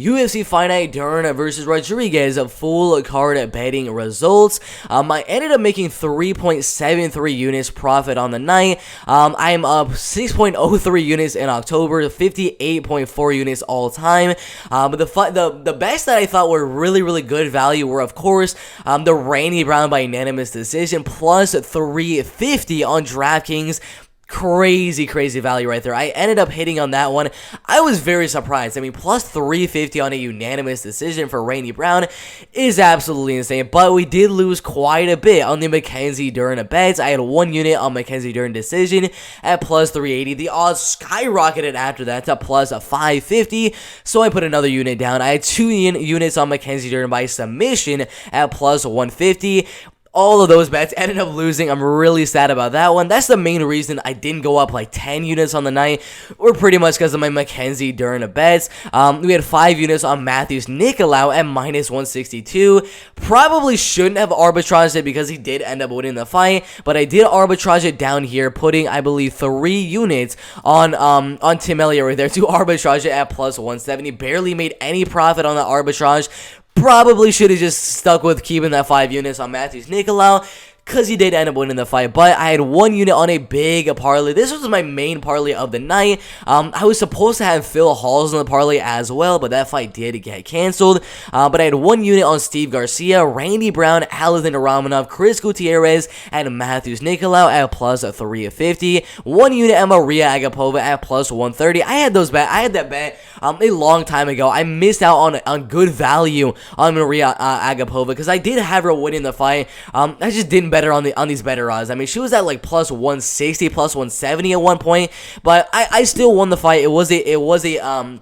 UFC Fight Night Dern versus Rodriguez full card betting results. I ended up making 3.73 units profit on the night. I am up 6.03 units in October, 58.4 units all time. But the bets that I thought were really good value were, of course, the Randy Brown by unanimous decision plus 350 on DraftKings. Crazy value right there. I ended up hitting on that one. I was very surprised. I mean, plus 350 on a unanimous decision for Randy Brown is absolutely insane. But we did lose quite a bit on the Mackenzie Dern bets. I had 1 unit on Mackenzie Dern decision at plus 380. The odds skyrocketed after that to plus 550. So I put another unit down. I had 2 units on Mackenzie Dern by submission at plus 150. All of those bets ended up losing. I'm really sad about that one. That's the main reason I didn't go up like 10 units on the night, or pretty much because of my Mackenzie Dern bets. We had 5 units on Matthews Nicolau at minus 162. Probably shouldn't have arbitraged it because he did end up winning the fight, but I did arbitrage it down here, putting, I believe, 3 units on Tim Elliott right there to arbitrage it at plus 170. Barely made any profit on the arbitrage. Probably should have just stuck with keeping that 5 units on Matthews Nicolau, because he did end up winning the fight. But I had 1 unit on a big parlay. This was my main parlay of the night. I was supposed to have Phil Halls on the parlay as well, but that fight did get canceled. But I had 1 unit on Steve Garcia, Randy Brown, Alexander Romanov, Chris Gutierrez, and Matthews Nicolau at plus 350. 1 unit on Maria Agapova at plus 130. I had that bet a long time ago. I missed out on good value on Maria Agapova because I did have her winning the fight. I just didn't bet on these better odds. I mean, she was at like plus 160, plus 170 at one point, but I still won the fight. It was a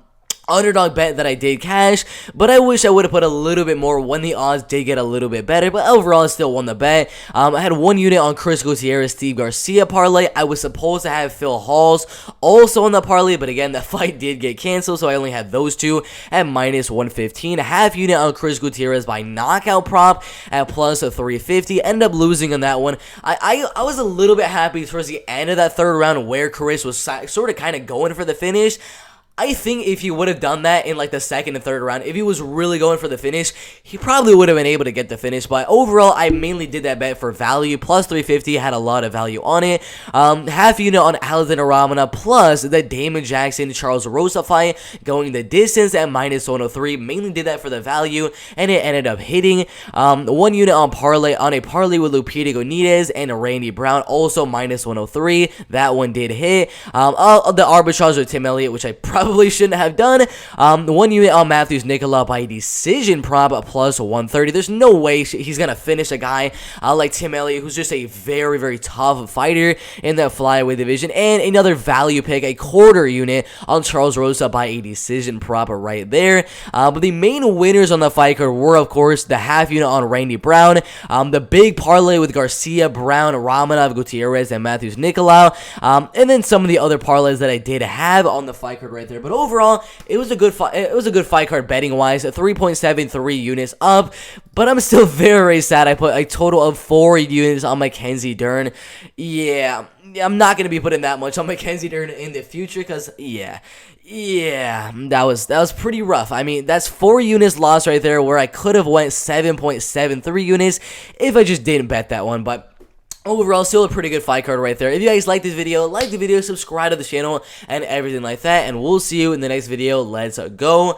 underdog bet that I did cash, but I wish I would have put a little bit more when the odds did get a little bit better, but overall I still won the bet. I had 1 unit on Chris Gutierrez, Steve Garcia parlay. I was supposed to have Phil Halls also on the parlay, but again, the fight did get canceled, so I only had those 2 at minus 115. A half unit on Chris Gutierrez by knockout prop at plus 350. End up losing on that one. I was a little bit happy towards the end of that 3rd round where Chris was sort of kind of going for the finish. I think if he would have done that in like the 2nd and 3rd round, if he was really going for the finish, he probably would have been able to get the finish. But overall, I mainly did that bet for value. Plus 350 had a lot of value on it. Half unit on Alexander Romanov plus the Damon Jackson Charles Rosa fight going the distance at minus 103. Mainly did that for the value, and it ended up hitting. 1 unit on a parlay with Lupita Godinez and Randy Brown, also minus 103. That one did hit. The arbitrage with Tim Elliott, which I probably shouldn't have done. 1 unit on Matthews Nicolau by decision prop plus 130. There's no way he's gonna finish a guy like Tim Elliott, who's just a very tough fighter in that flyweight division. And another value pick, a 1/4 unit on Charles Rosa by a decision prop right there. But the main winners on the fight card were, of course, the half unit on Randy Brown, the big parlay with Garcia, Brown, Romanov, Gutierrez, and Matthews Nicolau, and then some of the other parlays that I did have on the fight card right there. But overall, it was a good fight. It was a good fight card betting wise. 3.73 units up, but I'm still very sad. I put a total of 4 units on Mackenzie Dern. Yeah, I'm not gonna be putting that much on Mackenzie Dern in the future because yeah, that was pretty rough. I mean, that's 4 units lost right there, where I could have went 7.73 units if I just didn't bet that one, but. Overall, still a pretty good fight card right there. If you guys like this video, like the video, subscribe to the channel, and everything like that. And we'll see you in the next video. Let's go.